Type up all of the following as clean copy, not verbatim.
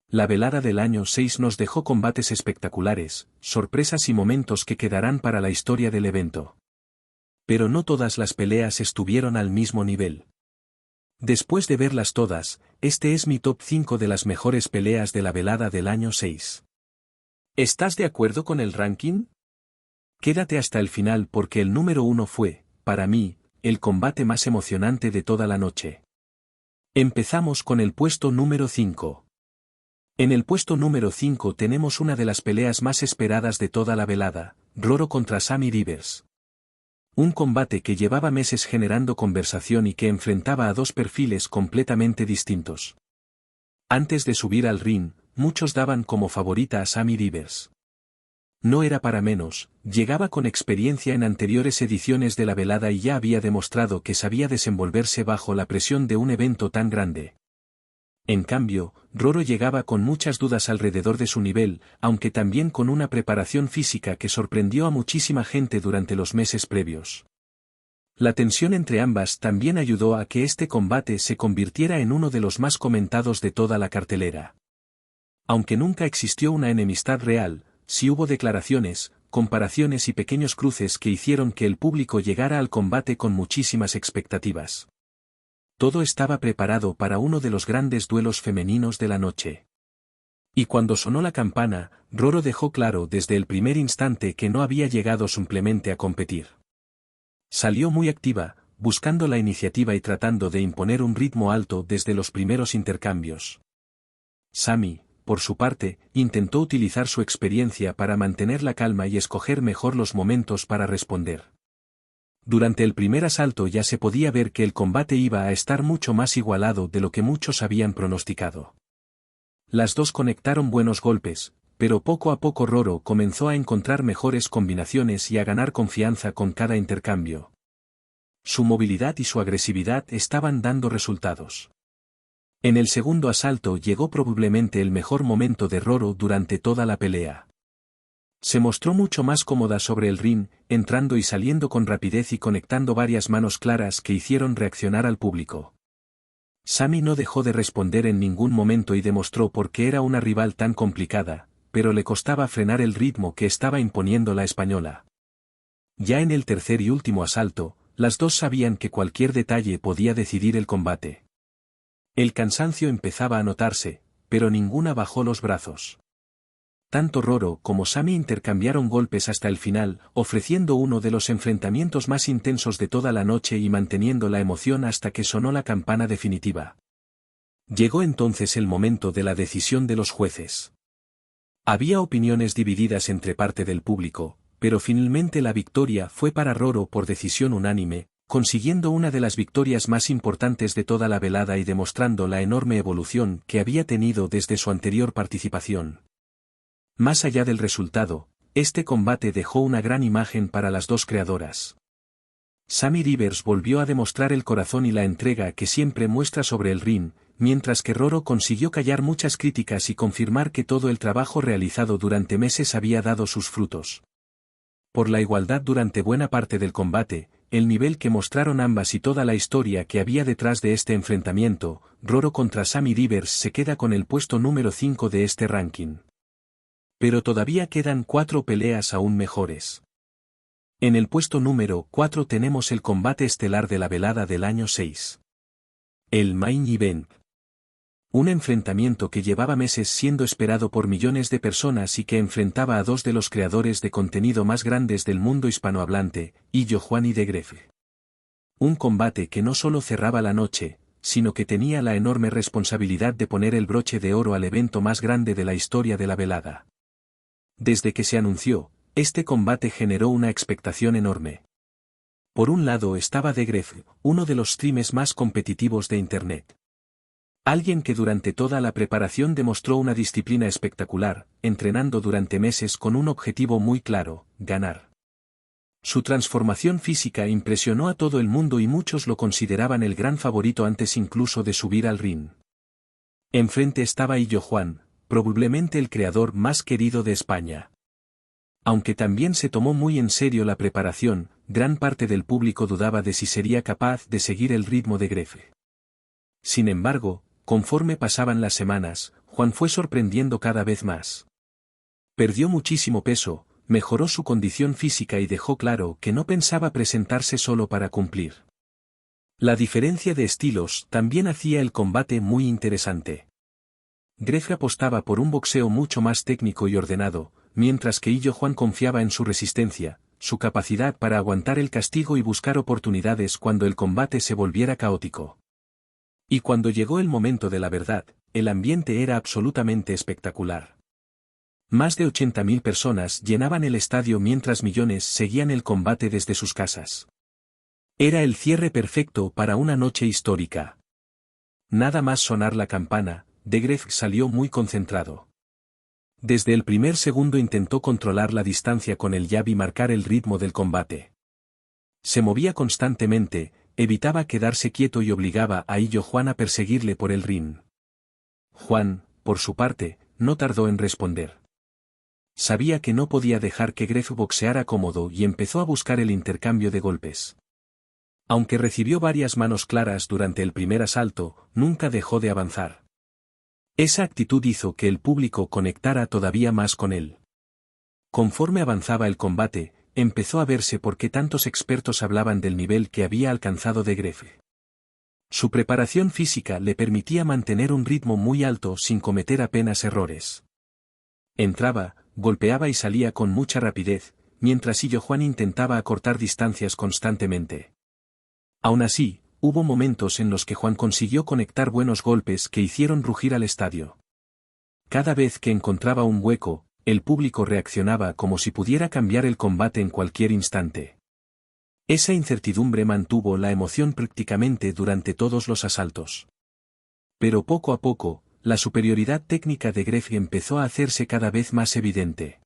La velada del año 6 nos dejó combates espectaculares, sorpresas y momentos que quedarán para la historia del evento. Pero no todas las peleas estuvieron al mismo nivel. Después de verlas todas, este es mi top 5 de las mejores peleas de la velada del año 6. ¿Estás de acuerdo con el ranking? Quédate hasta el final porque el número 1 fue, para mí, el combate más emocionante de toda la noche. Empezamos con el puesto número 5. En el puesto número 5 tenemos una de las peleas más esperadas de toda la velada, Roro contra Sammy Rivers. Un combate que llevaba meses generando conversación y que enfrentaba a dos perfiles completamente distintos. Antes de subir al ring, muchos daban como favorita a Sammy Rivers. No era para menos, llegaba con experiencia en anteriores ediciones de la velada y ya había demostrado que sabía desenvolverse bajo la presión de un evento tan grande. En cambio, Roro llegaba con muchas dudas alrededor de su nivel, aunque también con una preparación física que sorprendió a muchísima gente durante los meses previos. La tensión entre ambas también ayudó a que este combate se convirtiera en uno de los más comentados de toda la cartelera. Aunque nunca existió una enemistad real, sí hubo declaraciones, comparaciones y pequeños cruces que hicieron que el público llegara al combate con muchísimas expectativas. Todo estaba preparado para uno de los grandes duelos femeninos de la noche. Y cuando sonó la campana, Roro dejó claro desde el primer instante que no había llegado simplemente a competir. Salió muy activa, buscando la iniciativa y tratando de imponer un ritmo alto desde los primeros intercambios. Sammy, por su parte, intentó utilizar su experiencia para mantener la calma y escoger mejor los momentos para responder. Durante el primer asalto ya se podía ver que el combate iba a estar mucho más igualado de lo que muchos habían pronosticado. Las dos conectaron buenos golpes, pero poco a poco Roro comenzó a encontrar mejores combinaciones y a ganar confianza con cada intercambio. Su movilidad y su agresividad estaban dando resultados. En el segundo asalto llegó probablemente el mejor momento de Roro durante toda la pelea. Se mostró mucho más cómoda sobre el ring, entrando y saliendo con rapidez y conectando varias manos claras que hicieron reaccionar al público. Sammy no dejó de responder en ningún momento y demostró por qué era una rival tan complicada, pero le costaba frenar el ritmo que estaba imponiendo la española. Ya en el tercer y último asalto, las dos sabían que cualquier detalle podía decidir el combate. El cansancio empezaba a notarse, pero ninguna bajó los brazos. Tanto Roro como Sammy intercambiaron golpes hasta el final, ofreciendo uno de los enfrentamientos más intensos de toda la noche y manteniendo la emoción hasta que sonó la campana definitiva. Llegó entonces el momento de la decisión de los jueces. Había opiniones divididas entre parte del público, pero finalmente la victoria fue para Roro por decisión unánime, consiguiendo una de las victorias más importantes de toda la velada y demostrando la enorme evolución que había tenido desde su anterior participación. Más allá del resultado, este combate dejó una gran imagen para las dos creadoras. Sammy Rivers volvió a demostrar el corazón y la entrega que siempre muestra sobre el ring, mientras que Roro consiguió callar muchas críticas y confirmar que todo el trabajo realizado durante meses había dado sus frutos. Por la igualdad durante buena parte del combate, el nivel que mostraron ambas y toda la historia que había detrás de este enfrentamiento, Roro contra Sammy Rivers se queda con el puesto número 5 de este ranking. Pero todavía quedan 4 peleas aún mejores. En el puesto número 4 tenemos el combate estelar de la velada del año 6. El Main Event. Un enfrentamiento que llevaba meses siendo esperado por millones de personas y que enfrentaba a dos de los creadores de contenido más grandes del mundo hispanohablante, Illo Juan y The Gref. Un combate que no solo cerraba la noche, sino que tenía la enorme responsabilidad de poner el broche de oro al evento más grande de la historia de la velada. Desde que se anunció, este combate generó una expectación enorme. Por un lado estaba The Gref, uno de los streamers más competitivos de Internet. Alguien que durante toda la preparación demostró una disciplina espectacular, entrenando durante meses con un objetivo muy claro, ganar. Su transformación física impresionó a todo el mundo y muchos lo consideraban el gran favorito antes incluso de subir al ring. Enfrente estaba Illo Juan, probablemente el creador más querido de España. Aunque también se tomó muy en serio la preparación, gran parte del público dudaba de si sería capaz de seguir el ritmo de Gref. Sin embargo, conforme pasaban las semanas, Juan fue sorprendiendo cada vez más. Perdió muchísimo peso, mejoró su condición física y dejó claro que no pensaba presentarse solo para cumplir. La diferencia de estilos también hacía el combate muy interesante. Greg apostaba por un boxeo mucho más técnico y ordenado, mientras que Illo Juan confiaba en su resistencia, su capacidad para aguantar el castigo y buscar oportunidades cuando el combate se volviera caótico. Y cuando llegó el momento de la verdad, el ambiente era absolutamente espectacular. Más de 80.000 personas llenaban el estadio mientras millones seguían el combate desde sus casas. Era el cierre perfecto para una noche histórica. Nada más sonar la campana, Greg salió muy concentrado. Desde el primer segundo intentó controlar la distancia con el jab y marcar el ritmo del combate. Se movía constantemente, evitaba quedarse quieto y obligaba a Illo Juan a perseguirle por el ring. Juan, por su parte, no tardó en responder. Sabía que no podía dejar que Greg boxeara cómodo y empezó a buscar el intercambio de golpes. Aunque recibió varias manos claras durante el primer asalto, nunca dejó de avanzar. Esa actitud hizo que el público conectara todavía más con él. Conforme avanzaba el combate, empezó a verse por qué tantos expertos hablaban del nivel que había alcanzado Greg. Su preparación física le permitía mantener un ritmo muy alto sin cometer apenas errores. Entraba, golpeaba y salía con mucha rapidez, mientras Illo Juan intentaba acortar distancias constantemente. Aún así, hubo momentos en los que Juan consiguió conectar buenos golpes que hicieron rugir al estadio. Cada vez que encontraba un hueco, el público reaccionaba como si pudiera cambiar el combate en cualquier instante. Esa incertidumbre mantuvo la emoción prácticamente durante todos los asaltos. Pero poco a poco, la superioridad técnica de Greg empezó a hacerse cada vez más evidente.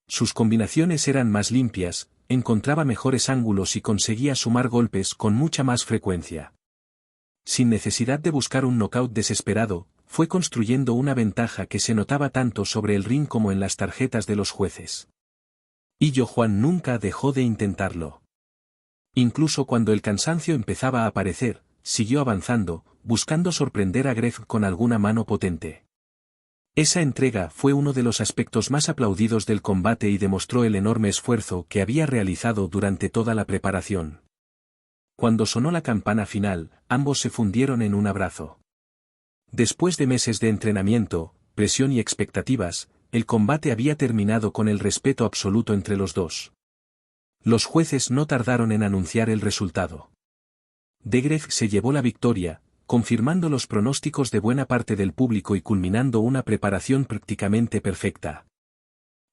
Sus combinaciones eran más limpias, encontraba mejores ángulos y conseguía sumar golpes con mucha más frecuencia. Sin necesidad de buscar un knockout desesperado, fue construyendo una ventaja que se notaba tanto sobre el ring como en las tarjetas de los jueces. Illo Juan nunca dejó de intentarlo. Incluso cuando el cansancio empezaba a aparecer, siguió avanzando, buscando sorprender a Greg con alguna mano potente. Esa entrega fue uno de los aspectos más aplaudidos del combate y demostró el enorme esfuerzo que había realizado durante toda la preparación. Cuando sonó la campana final, ambos se fundieron en un abrazo. Después de meses de entrenamiento, presión y expectativas, el combate había terminado con el respeto absoluto entre los dos. Los jueces no tardaron en anunciar el resultado. Greg se llevó la victoria, confirmando los pronósticos de buena parte del público y culminando una preparación prácticamente perfecta.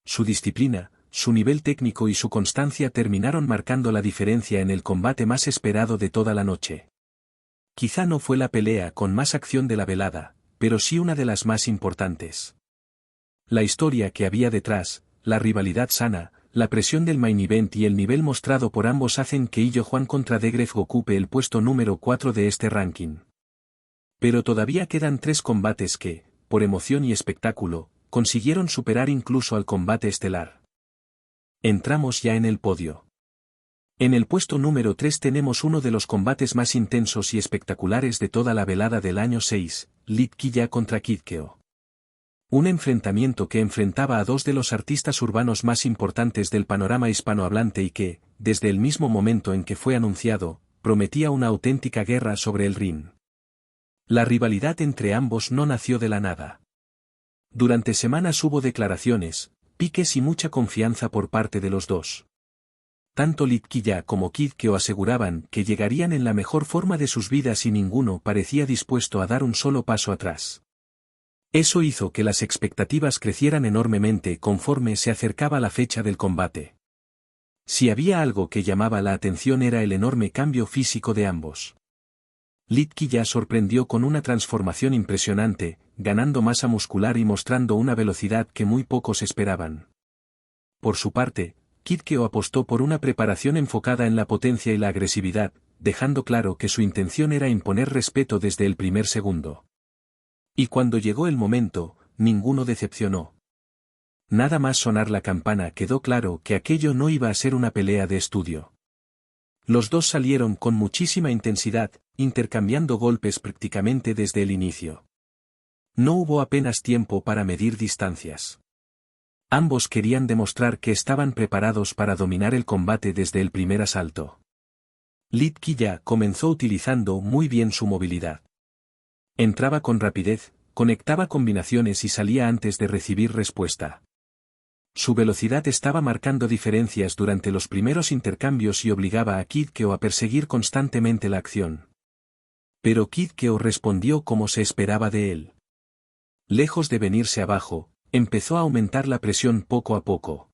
Su disciplina, su nivel técnico y su constancia terminaron marcando la diferencia en el combate más esperado de toda la noche. Quizá no fue la pelea con más acción de la velada, pero sí una de las más importantes. La historia que había detrás, la rivalidad sana, la presión del main event y el nivel mostrado por ambos hacen que Illo Juan contra Greg ocupe el puesto número 4 de este ranking. Pero todavía quedan 3 combates que, por emoción y espectáculo, consiguieron superar incluso al combate estelar. Entramos ya en el podio. En el puesto número 3 tenemos uno de los combates más intensos y espectaculares de toda la velada del año 6, Litquilla contra Kid Keo. Un enfrentamiento que enfrentaba a dos de los artistas urbanos más importantes del panorama hispanohablante y que, desde el mismo momento en que fue anunciado, prometía una auténtica guerra sobre el ring. La rivalidad entre ambos no nació de la nada. Durante semanas hubo declaraciones, piques y mucha confianza por parte de los dos. Tanto Litquilla como Kid Keo aseguraban que llegarían en la mejor forma de sus vidas y ninguno parecía dispuesto a dar un solo paso atrás. Eso hizo que las expectativas crecieran enormemente conforme se acercaba la fecha del combate. Si había algo que llamaba la atención era el enorme cambio físico de ambos. Litquilla sorprendió con una transformación impresionante, ganando masa muscular y mostrando una velocidad que muy pocos esperaban. Por su parte, Kid Keo apostó por una preparación enfocada en la potencia y la agresividad, dejando claro que su intención era imponer respeto desde el primer segundo. Y cuando llegó el momento, ninguno decepcionó. Nada más sonar la campana quedó claro que aquello no iba a ser una pelea de estudio. Los dos salieron con muchísima intensidad, intercambiando golpes prácticamente desde el inicio. No hubo apenas tiempo para medir distancias. Ambos querían demostrar que estaban preparados para dominar el combate desde el primer asalto. Litkilla comenzó utilizando muy bien su movilidad. Entraba con rapidez, conectaba combinaciones y salía antes de recibir respuesta. Su velocidad estaba marcando diferencias durante los primeros intercambios y obligaba a Kid Keo a perseguir constantemente la acción. Pero Kid Keo respondió como se esperaba de él. Lejos de venirse abajo, empezó a aumentar la presión poco a poco.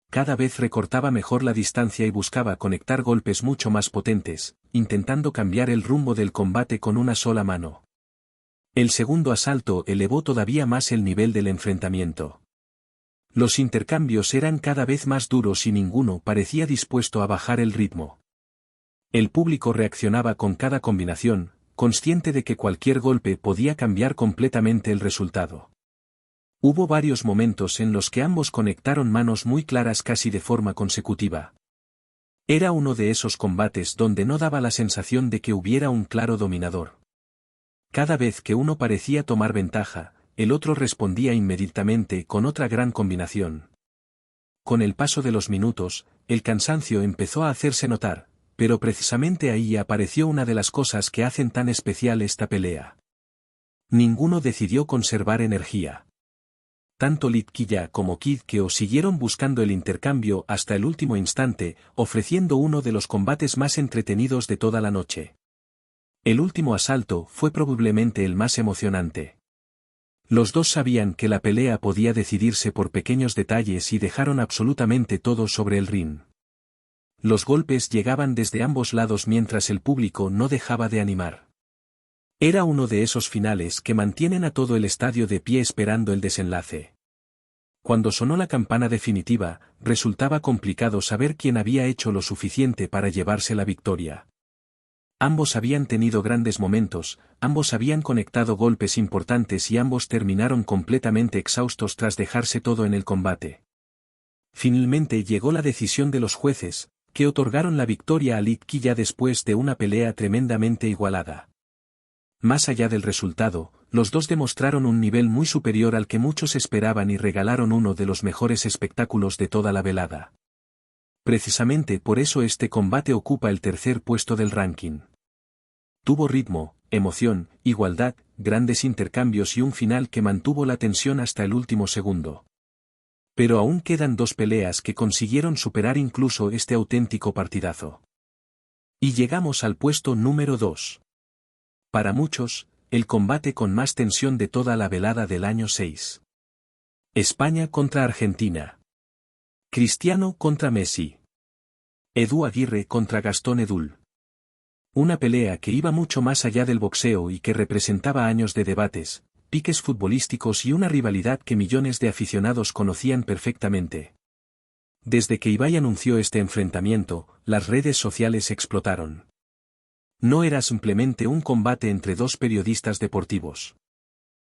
Cada vez recortaba mejor la distancia y buscaba conectar golpes mucho más potentes, intentando cambiar el rumbo del combate con una sola mano. El segundo asalto elevó todavía más el nivel del enfrentamiento. Los intercambios eran cada vez más duros y ninguno parecía dispuesto a bajar el ritmo. El público reaccionaba con cada combinación, consciente de que cualquier golpe podía cambiar completamente el resultado. Hubo varios momentos en los que ambos conectaron manos muy claras casi de forma consecutiva. Era uno de esos combates donde no daba la sensación de que hubiera un claro dominador. Cada vez que uno parecía tomar ventaja, el otro respondía inmediatamente con otra gran combinación. Con el paso de los minutos, el cansancio empezó a hacerse notar, pero precisamente ahí apareció una de las cosas que hacen tan especial esta pelea. Ninguno decidió conservar energía. Tanto Litkilla como Kid Keo siguieron buscando el intercambio hasta el último instante, ofreciendo uno de los combates más entretenidos de toda la noche. El último asalto fue probablemente el más emocionante. Los dos sabían que la pelea podía decidirse por pequeños detalles y dejaron absolutamente todo sobre el ring. Los golpes llegaban desde ambos lados mientras el público no dejaba de animar. Era uno de esos finales que mantienen a todo el estadio de pie esperando el desenlace. Cuando sonó la campana definitiva, resultaba complicado saber quién había hecho lo suficiente para llevarse la victoria. Ambos habían tenido grandes momentos, ambos habían conectado golpes importantes y ambos terminaron completamente exhaustos tras dejarse todo en el combate. Finalmente llegó la decisión de los jueces, que otorgaron la victoria a Litkilla después de una pelea tremendamente igualada. Más allá del resultado, los dos demostraron un nivel muy superior al que muchos esperaban y regalaron uno de los mejores espectáculos de toda la velada. Precisamente por eso este combate ocupa el tercer puesto del ranking. Tuvo ritmo, emoción, igualdad, grandes intercambios y un final que mantuvo la tensión hasta el último segundo. Pero aún quedan dos peleas que consiguieron superar incluso este auténtico partidazo. Y llegamos al puesto número 2. Para muchos, el combate con más tensión de toda la velada del año 6. España contra Argentina. Cristiano contra Messi. Edu Aguirre contra Gastón Edul. Una pelea que iba mucho más allá del boxeo y que representaba años de debates, piques futbolísticos y una rivalidad que millones de aficionados conocían perfectamente. Desde que Ibai anunció este enfrentamiento, las redes sociales explotaron. No era simplemente un combate entre dos periodistas deportivos.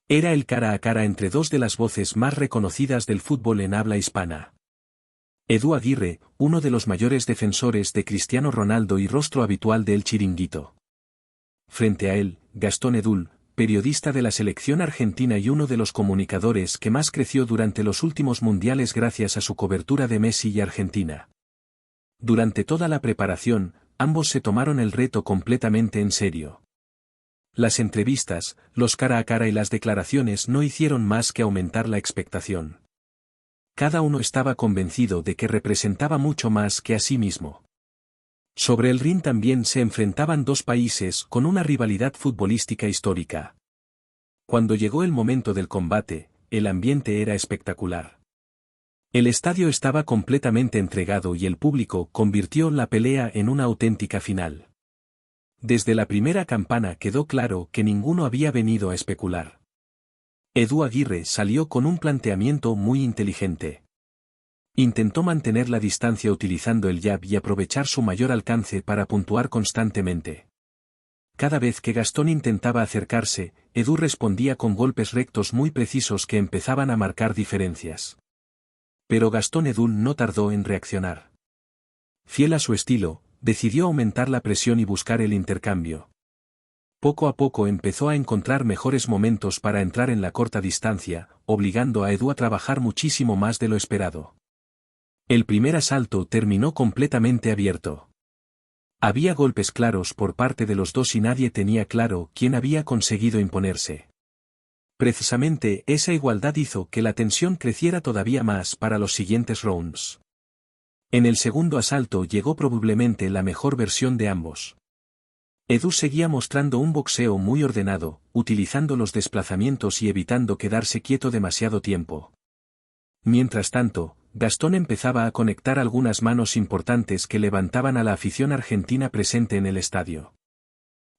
Era el cara a cara entre dos de las voces más reconocidas del fútbol en habla hispana. Edu Aguirre, uno de los mayores defensores de Cristiano Ronaldo y rostro habitual del Chiringuito. Frente a él, Gastón Edul, periodista de la selección argentina y uno de los comunicadores que más creció durante los últimos mundiales gracias a su cobertura de Messi y Argentina. Durante toda la preparación, ambos se tomaron el reto completamente en serio. Las entrevistas, los cara a cara y las declaraciones no hicieron más que aumentar la expectación. Cada uno estaba convencido de que representaba mucho más que a sí mismo. Sobre el ring también se enfrentaban dos países con una rivalidad futbolística histórica. Cuando llegó el momento del combate, el ambiente era espectacular. El estadio estaba completamente entregado y el público convirtió la pelea en una auténtica final. Desde la primera campana quedó claro que ninguno había venido a especular. Edu Aguirre salió con un planteamiento muy inteligente. Intentó mantener la distancia utilizando el jab y aprovechar su mayor alcance para puntuar constantemente. Cada vez que Gastón intentaba acercarse, Edu respondía con golpes rectos muy precisos que empezaban a marcar diferencias. Pero Gastón Edul no tardó en reaccionar. Fiel a su estilo, decidió aumentar la presión y buscar el intercambio. Poco a poco empezó a encontrar mejores momentos para entrar en la corta distancia, obligando a Edu a trabajar muchísimo más de lo esperado. El primer asalto terminó completamente abierto. Había golpes claros por parte de los dos y nadie tenía claro quién había conseguido imponerse. Precisamente esa igualdad hizo que la tensión creciera todavía más para los siguientes rounds. En el segundo asalto llegó probablemente la mejor versión de ambos. Edu seguía mostrando un boxeo muy ordenado, utilizando los desplazamientos y evitando quedarse quieto demasiado tiempo. Mientras tanto, Gastón empezaba a conectar algunas manos importantes que levantaban a la afición argentina presente en el estadio.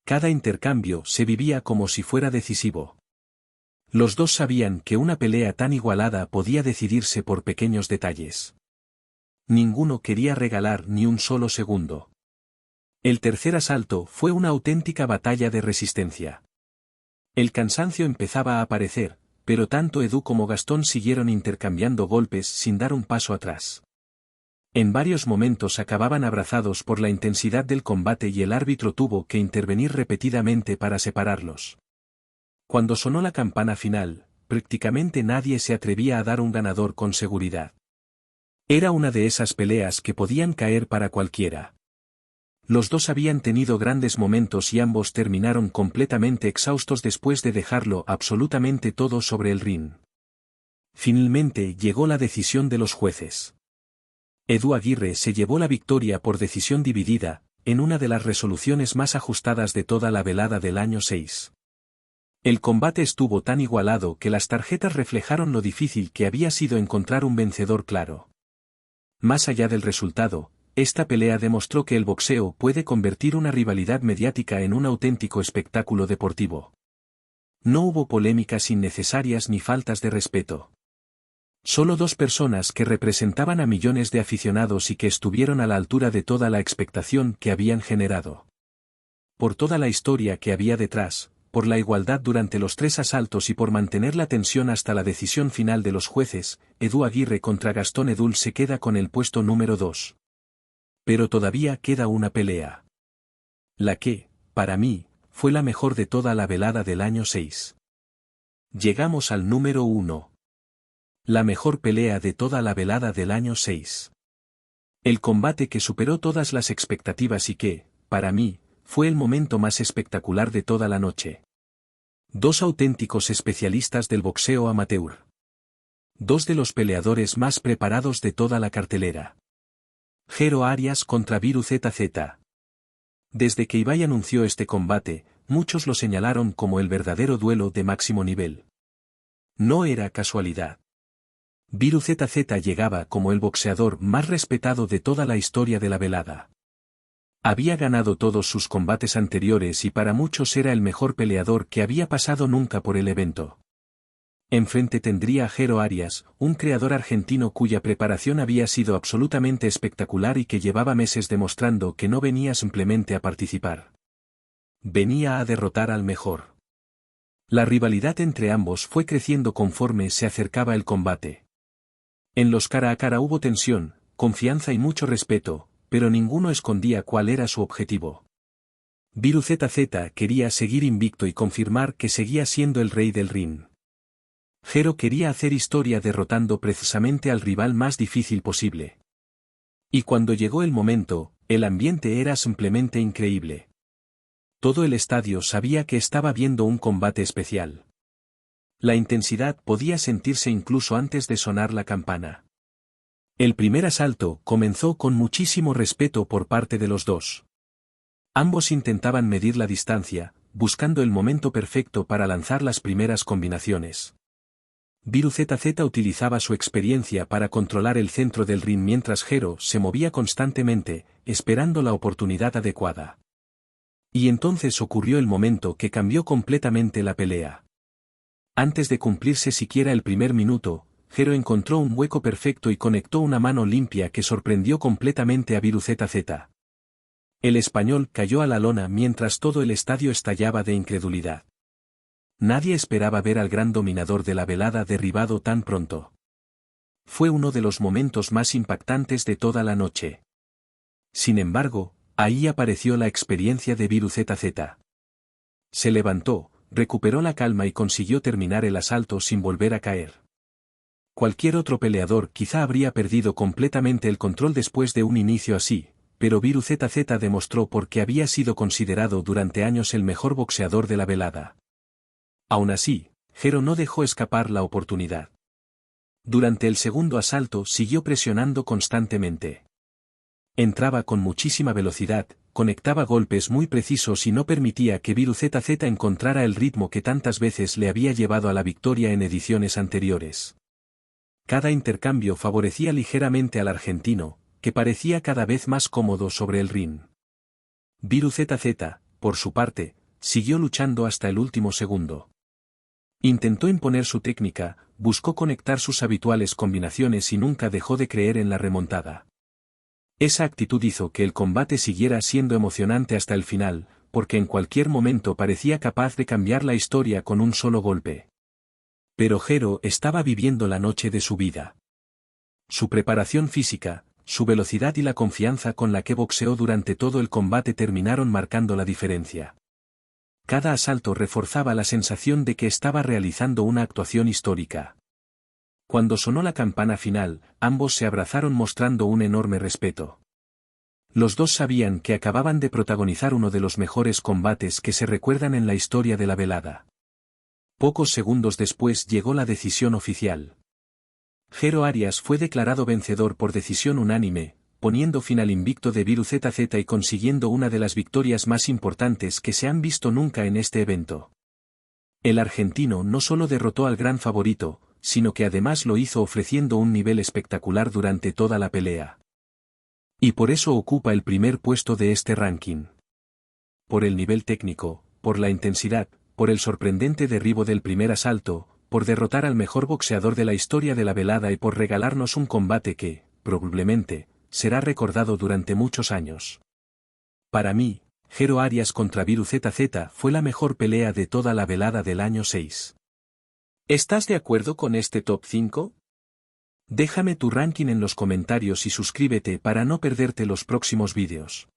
Cada intercambio se vivía como si fuera decisivo. Los dos sabían que una pelea tan igualada podía decidirse por pequeños detalles. Ninguno quería regalar ni un solo segundo. El tercer asalto fue una auténtica batalla de resistencia. El cansancio empezaba a aparecer, pero tanto Edu como Gastón siguieron intercambiando golpes sin dar un paso atrás. En varios momentos acababan abrazados por la intensidad del combate y el árbitro tuvo que intervenir repetidamente para separarlos. Cuando sonó la campana final, prácticamente nadie se atrevía a dar un ganador con seguridad. Era una de esas peleas que podían caer para cualquiera. Los dos habían tenido grandes momentos y ambos terminaron completamente exhaustos después de dejarlo absolutamente todo sobre el ring. Finalmente llegó la decisión de los jueces. Edu Aguirre se llevó la victoria por decisión dividida, en una de las resoluciones más ajustadas de toda la velada del año 6. El combate estuvo tan igualado que las tarjetas reflejaron lo difícil que había sido encontrar un vencedor claro. Más allá del resultado, esta pelea demostró que el boxeo puede convertir una rivalidad mediática en un auténtico espectáculo deportivo. No hubo polémicas innecesarias ni faltas de respeto. Solo dos personas que representaban a millones de aficionados y que estuvieron a la altura de toda la expectación que habían generado. Por toda la historia que había detrás, por la igualdad durante los tres asaltos y por mantener la tensión hasta la decisión final de los jueces, Edu Aguirre contra Gastón Edul se queda con el puesto número 2. Pero todavía queda una pelea. La que, para mí, fue la mejor de toda la velada del año 6. Llegamos al número 1. La mejor pelea de toda la velada del año 6. El combate que superó todas las expectativas y que, para mí, fue el momento más espectacular de toda la noche. Dos auténticos especialistas del boxeo amateur. Dos de los peleadores más preparados de toda la cartelera. Jero Arias contra Viru ZZ. Desde que Ibai anunció este combate, muchos lo señalaron como el verdadero duelo de máximo nivel. No era casualidad. Viru ZZ llegaba como el boxeador más respetado de toda la historia de la velada. Había ganado todos sus combates anteriores y para muchos era el mejor peleador que había pasado nunca por el evento. Enfrente tendría a Jero Arias, un creador argentino cuya preparación había sido absolutamente espectacular y que llevaba meses demostrando que no venía simplemente a participar. Venía a derrotar al mejor. La rivalidad entre ambos fue creciendo conforme se acercaba el combate. En los cara a cara hubo tensión, confianza y mucho respeto, pero ninguno escondía cuál era su objetivo. Viru ZZ quería seguir invicto y confirmar que seguía siendo el rey del ring. Jero quería hacer historia derrotando precisamente al rival más difícil posible. Y cuando llegó el momento, el ambiente era simplemente increíble. Todo el estadio sabía que estaba viendo un combate especial. La intensidad podía sentirse incluso antes de sonar la campana. El primer asalto comenzó con muchísimo respeto por parte de los dos. Ambos intentaban medir la distancia, buscando el momento perfecto para lanzar las primeras combinaciones. Viru ZZ utilizaba su experiencia para controlar el centro del ring mientras Jero se movía constantemente, esperando la oportunidad adecuada. Y entonces ocurrió el momento que cambió completamente la pelea. Antes de cumplirse siquiera el primer minuto, Jero encontró un hueco perfecto y conectó una mano limpia que sorprendió completamente a Viru ZZ. El español cayó a la lona mientras todo el estadio estallaba de incredulidad. Nadie esperaba ver al gran dominador de la velada derribado tan pronto. Fue uno de los momentos más impactantes de toda la noche. Sin embargo, ahí apareció la experiencia de Viru ZZ. Se levantó, recuperó la calma y consiguió terminar el asalto sin volver a caer. Cualquier otro peleador quizá habría perdido completamente el control después de un inicio así, pero Virú ZZ demostró por qué había sido considerado durante años el mejor boxeador de la velada. Aún así, Jero no dejó escapar la oportunidad. Durante el segundo asalto siguió presionando constantemente. Entraba con muchísima velocidad, conectaba golpes muy precisos y no permitía que Virú ZZ encontrara el ritmo que tantas veces le había llevado a la victoria en ediciones anteriores. Cada intercambio favorecía ligeramente al argentino, que parecía cada vez más cómodo sobre el ring. Virú ZZ, por su parte, siguió luchando hasta el último segundo. Intentó imponer su técnica, buscó conectar sus habituales combinaciones y nunca dejó de creer en la remontada. Esa actitud hizo que el combate siguiera siendo emocionante hasta el final, porque en cualquier momento parecía capaz de cambiar la historia con un solo golpe. Pero Jero estaba viviendo la noche de su vida. Su preparación física, su velocidad y la confianza con la que boxeó durante todo el combate terminaron marcando la diferencia. Cada asalto reforzaba la sensación de que estaba realizando una actuación histórica. Cuando sonó la campana final, ambos se abrazaron mostrando un enorme respeto. Los dos sabían que acababan de protagonizar uno de los mejores combates que se recuerdan en la historia de la velada. Pocos segundos después llegó la decisión oficial. Jero Arias fue declarado vencedor por decisión unánime, poniendo fin al invicto de Virú ZZ y consiguiendo una de las victorias más importantes que se han visto nunca en este evento. El argentino no solo derrotó al gran favorito, sino que además lo hizo ofreciendo un nivel espectacular durante toda la pelea. Y por eso ocupa el primer puesto de este ranking. Por el nivel técnico, por la intensidad, por el sorprendente derribo del primer asalto, por derrotar al mejor boxeador de la historia de la velada y por regalarnos un combate que, probablemente, será recordado durante muchos años. Para mí, Jero Arias contra Virú ZZ fue la mejor pelea de toda la velada del año 6. ¿Estás de acuerdo con este top 5? Déjame tu ranking en los comentarios y suscríbete para no perderte los próximos vídeos.